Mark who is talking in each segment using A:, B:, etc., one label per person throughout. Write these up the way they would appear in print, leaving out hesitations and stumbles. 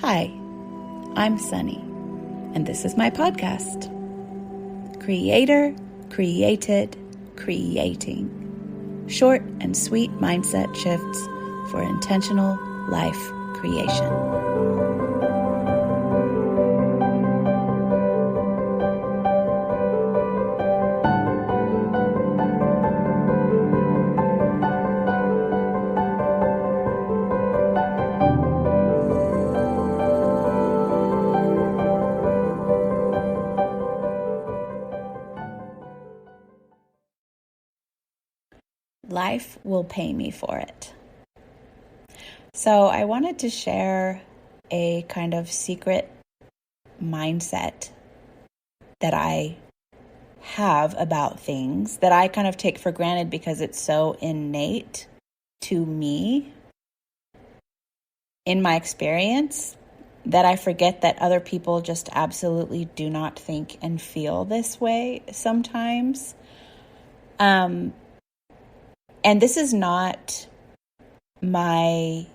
A: Hi, I'm Sunny, and this is my podcast, Creator, Created, Creating. Short and sweet mindset shifts for intentional life creation. Life will pay me for it. So I wanted to share a kind of secret mindset that I have about things that I kind of take for granted because it's so innate to me in my experience that I forget that other people just absolutely do not think and feel this way sometimes. And this is not my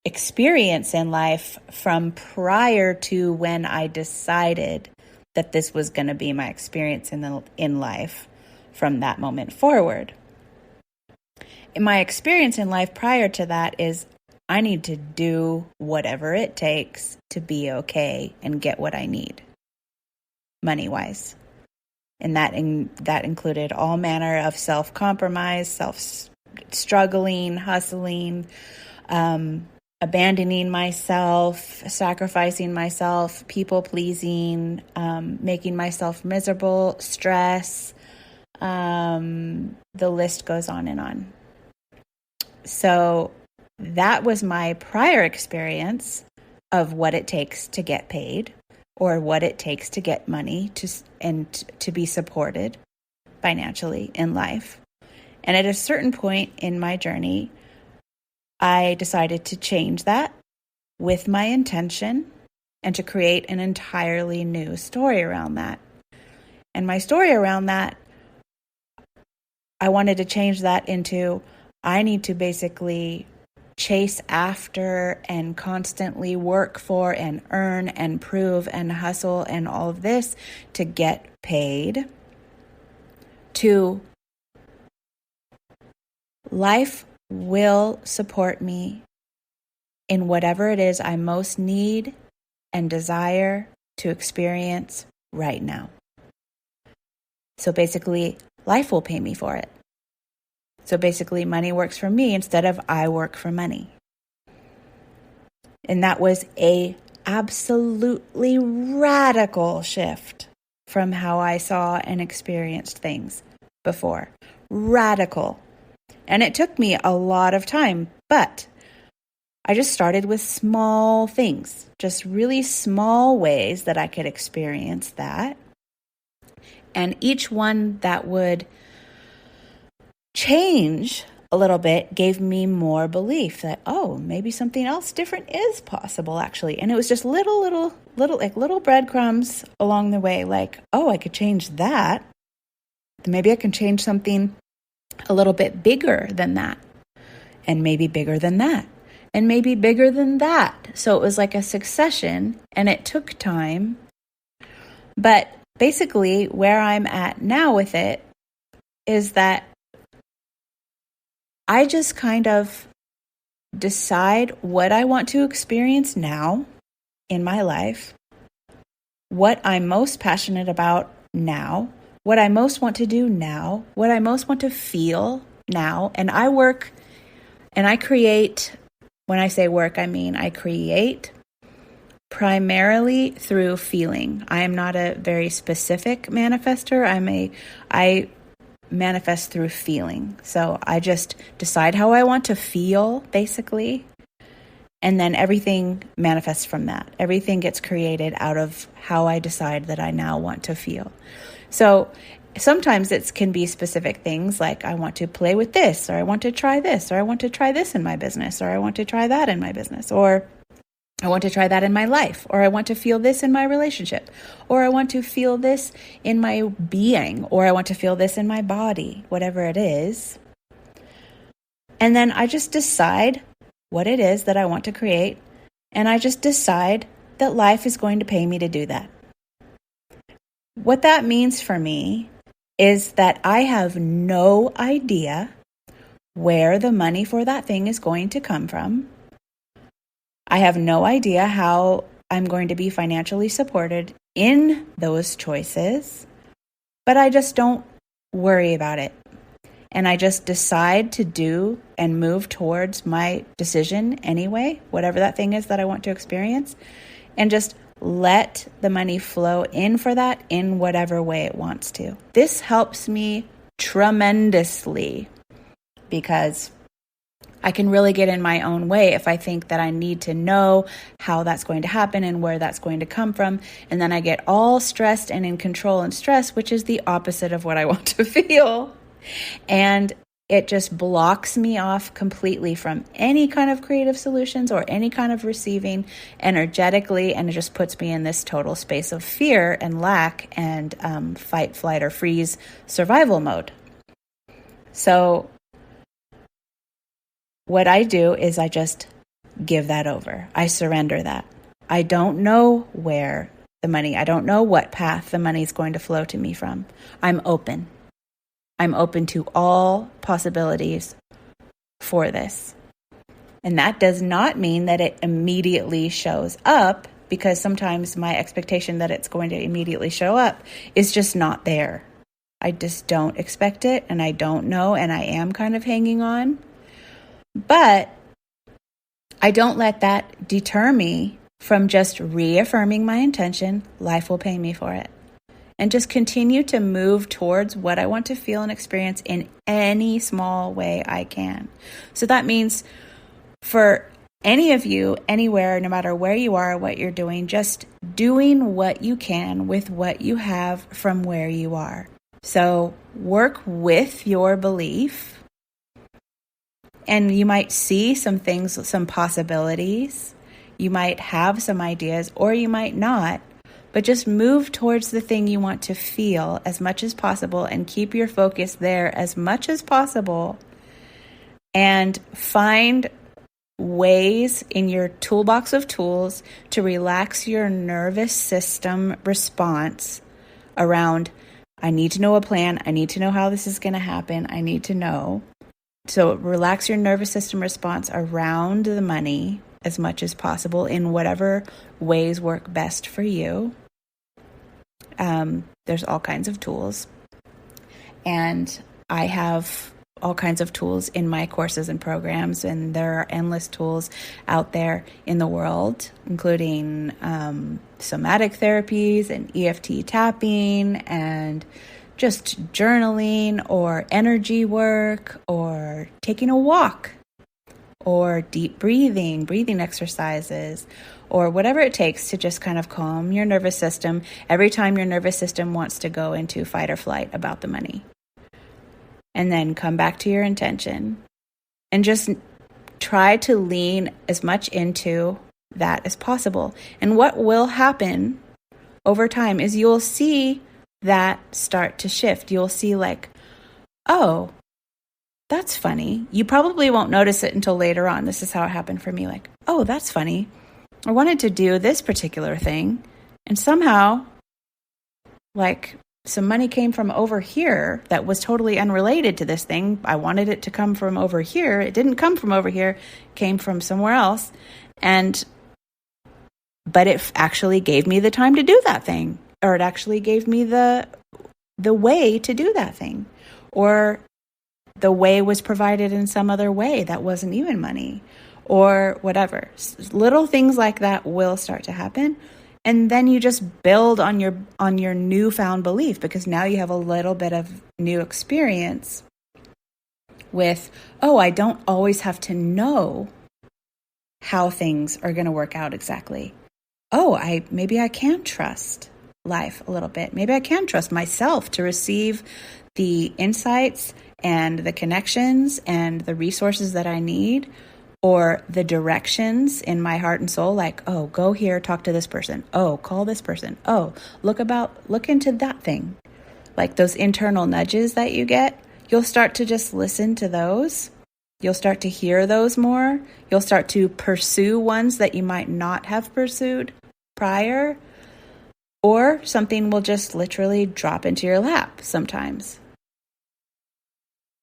A: experience in life from prior to when I decided that this was going to be my experience in life from that moment forward. My experience in life prior to that is I need to do whatever it takes to be okay and get what I need, money-wise. And that included all manner of self-compromise, self-struggling, hustling, abandoning myself, sacrificing myself, people-pleasing, making myself miserable, stress. The list goes on and on. So that was my prior experience of what it takes to get paid, or what it takes to get money to be supported financially in life. And at a certain point in my journey, I decided to change that with my intention and to create an entirely new story around that. And my story around that, I wanted to change that into, I need to basically chase after and constantly work for and earn and prove and hustle and all of this to get paid, to life will support me in whatever it is I most need and desire to experience right now. So basically, life will pay me for it. So basically, money works for me instead of I work for money. And that was a absolutely radical shift from how I saw and experienced things before. Radical. And it took me a lot of time, but I just started with small things, just really small ways that I could experience that. And each one that would change a little bit gave me more belief that, oh, maybe something else different is possible actually. And it was just little breadcrumbs along the way, like, oh, I could change that. Maybe I can change something a little bit bigger than that, and maybe bigger than that, and maybe bigger than that. So it was like a succession, and it took time. But basically, where I'm at now with it is that I just kind of decide what I want to experience now in my life, what I'm most passionate about now, what I most want to do now, what I most want to feel now. And I work and I create. When I say work, I mean I create primarily through feeling. I am not a very specific manifester. I manifest through feeling. So I just decide how I want to feel, basically. And then everything manifests from that. Everything gets created out of how I decide that I now want to feel. So sometimes it can be specific things like I want to play with this, or I want to try this, or I want to try this in my business, or I want to try that in my business, or I want to try that in my life, or I want to feel this in my relationship, or I want to feel this in my being, or I want to feel this in my body, whatever it is. And then I just decide what it is that I want to create, and I just decide that life is going to pay me to do that. What that means for me is that I have no idea where the money for that thing is going to come from. I have no idea how I'm going to be financially supported in those choices, but I just don't worry about it. And I just decide to do and move towards my decision anyway, whatever that thing is that I want to experience, and just let the money flow in for that in whatever way it wants to. This helps me tremendously because I can really get in my own way if I think that I need to know how that's going to happen and where that's going to come from. And then I get all stressed and in control and stress, which is the opposite of what I want to feel. And it just blocks me off completely from any kind of creative solutions or any kind of receiving energetically. And it just puts me in this total space of fear and lack and fight, flight, or freeze survival mode. So what I do is I just give that over. I surrender that. I don't know where I don't know what path the money is going to flow to me from. I'm open. I'm open to all possibilities for this. And that does not mean that it immediately shows up, because sometimes my expectation that it's going to immediately show up is just not there. I just don't expect it, and I don't know, and I am kind of hanging on. But I don't let that deter me from just reaffirming my intention, life will pay me for it. And just continue to move towards what I want to feel and experience in any small way I can. So that means for any of you, anywhere, no matter where you are, what you're doing, just doing what you can with what you have from where you are. So work with your belief, and you might see some things, some possibilities. You might have some ideas, or you might not. But just move towards the thing you want to feel as much as possible and keep your focus there as much as possible, and find ways in your toolbox of tools to relax your nervous system response around, I need to know a plan. I need to know how this is going to happen. I need to know. So relax your nervous system response around the money as much as possible in whatever ways work best for you. There's all kinds of tools, and I have all kinds of tools in my courses and programs, and there are endless tools out there in the world, including somatic therapies and EFT tapping and just journaling or energy work or taking a walk or deep breathing exercises, or whatever it takes to just kind of calm your nervous system every time your nervous system wants to go into fight or flight about the money. And then come back to your intention and just try to lean as much into that as possible. And what will happen over time is you'll see that start to shift. You'll see like, oh, that's funny. You probably won't notice it until later on. This is how it happened for me. Like, oh, that's funny. I wanted to do this particular thing, and somehow, like, some money came from over here that was totally unrelated to this thing. I wanted it to come from over here. It didn't come from over here. It came from somewhere else. But it actually gave me the time to do that thing, or it actually gave me the way to do that thing, or the way was provided in some other way that wasn't even money, or whatever. Little things like that will start to happen. And then you just build on your newfound belief, because now you have a little bit of new experience with, oh, I don't always have to know how things are going to work out exactly. Oh, maybe I can trust life a little bit. Maybe I can trust myself to receive the insights and the connections and the resources that I need, or the directions in my heart and soul, like, oh, go here, talk to this person. Oh, call this person. Oh, look into that thing. Like those internal nudges that you get, you'll start to just listen to those You'll start to hear those more. You'll start to pursue ones that you might not have pursued prior. Or something will just literally drop into your lap sometimes.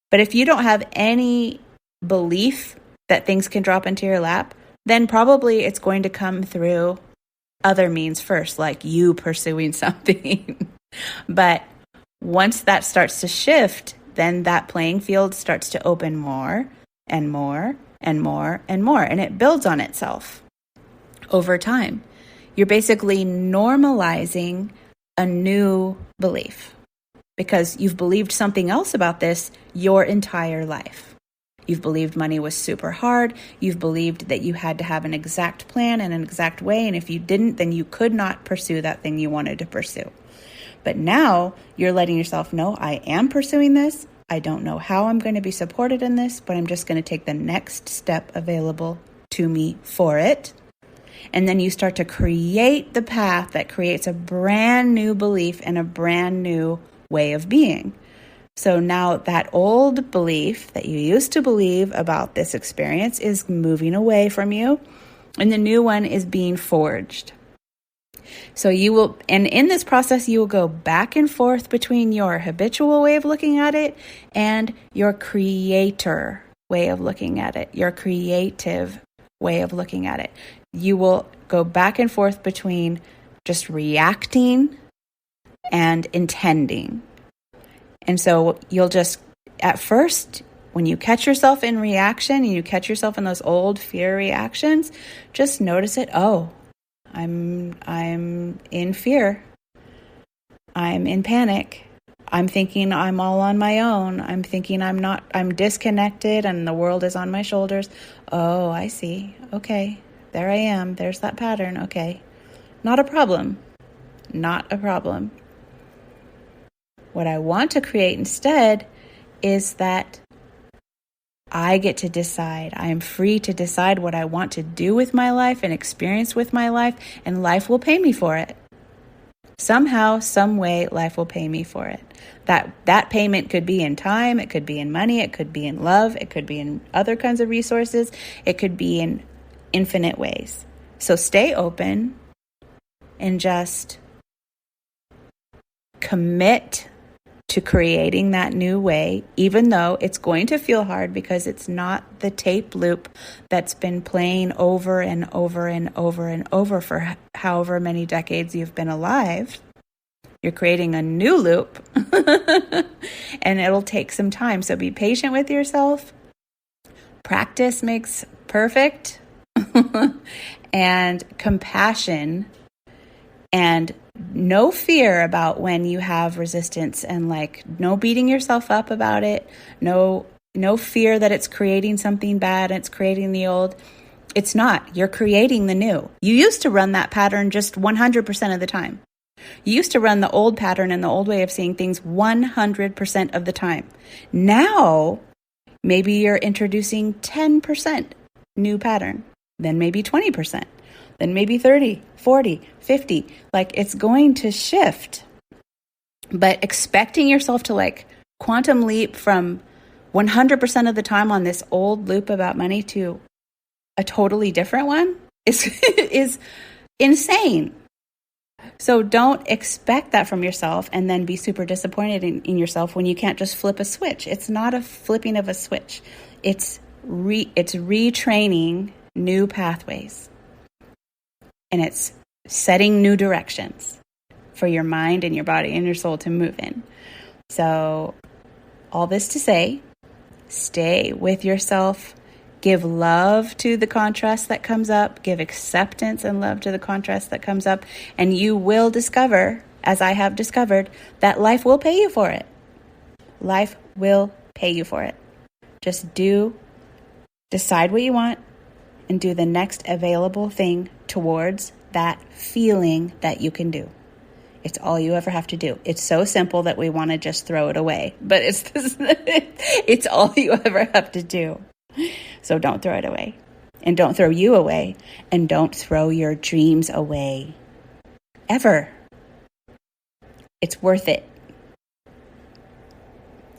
A: But if you don't have any belief that things can drop into your lap, then probably it's going to come through other means first, like you pursuing something. But once that starts to shift, then that playing field starts to open more and more and more and more, and it builds on itself over time. You're basically normalizing a new belief because you've believed something else about this your entire life. You've believed money was super hard. You've believed that you had to have an exact plan and an exact way, and if you didn't, then you could not pursue that thing you wanted to pursue. But now you're letting yourself know, I am pursuing this. I don't know how I'm going to be supported in this, but I'm just going to take the next step available to me for it. And then you start to create the path that creates a brand new belief and a brand new way of being. So now that old belief that you used to believe about this experience is moving away from you, and the new one is being forged. So you will, and in this process, you will go back and forth between your habitual way of looking at it and your creator way of looking at it, your creative way of looking at it. You will go back and forth between just reacting and intending. And so you'll just, at first, when you catch yourself in reaction and you catch yourself in those old fear reactions, just notice it. Oh, I'm in fear. I'm in panic. I'm thinking I'm all on my own. I'm thinking I'm disconnected and the world is on my shoulders. Oh, I see. Okay. There I am. There's that pattern. Okay. Not a problem. Not a problem. What I want to create instead is that I get to decide. I am free to decide what I want to do with my life and experience with my life, and life will pay me for it. Somehow, some way, life will pay me for it. That payment could be in time, it could be in money, it could be in love, it could be in other kinds of resources, it could be in infinite ways. So stay open and just commit to creating that new way, even though it's going to feel hard because it's not the tape loop that's been playing over and over and over and over for however many decades you've been alive. You're creating a new loop and it'll take some time. So be patient with yourself. Practice makes perfect. And compassion and no fear about when you have resistance, and like no beating yourself up about it. No fear that it's creating something bad and it's creating the old. It's not. You're creating the new. You used to run that pattern just 100% of the time. You used to run the old pattern and the old way of seeing things 100% of the time. Now, maybe you're introducing 10% new pattern, then maybe 20%. Then maybe 30, 40, 50. Like it's going to shift. But expecting yourself to like quantum leap from 100% of the time on this old loop about money to a totally different one is insane. So don't expect that from yourself and then be super disappointed in yourself when you can't just flip a switch. It's not a flipping of a switch. It's retraining new pathways. And it's setting new directions for your mind and your body and your soul to move in. So all this to say, stay with yourself. Give love to the contrast that comes up. Give acceptance and love to the contrast that comes up. And you will discover, as I have discovered, that life will pay you for it. Life will pay you for it. Just decide what you want, and do the next available thing towards that feeling that you can do. It's all you ever have to do. It's so simple that we want to just throw it away, but it's all you ever have to do. So don't throw it away, and don't throw you away, and don't throw your dreams away. Ever. It's worth it.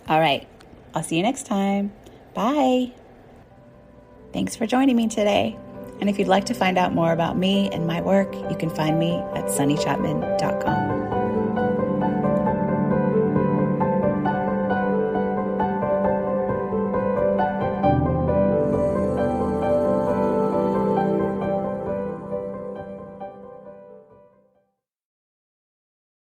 A: All right. I'll see you next time. Bye. Thanks for joining me today. And if you'd like to find out more about me and my work, you can find me at sunnychapman.com.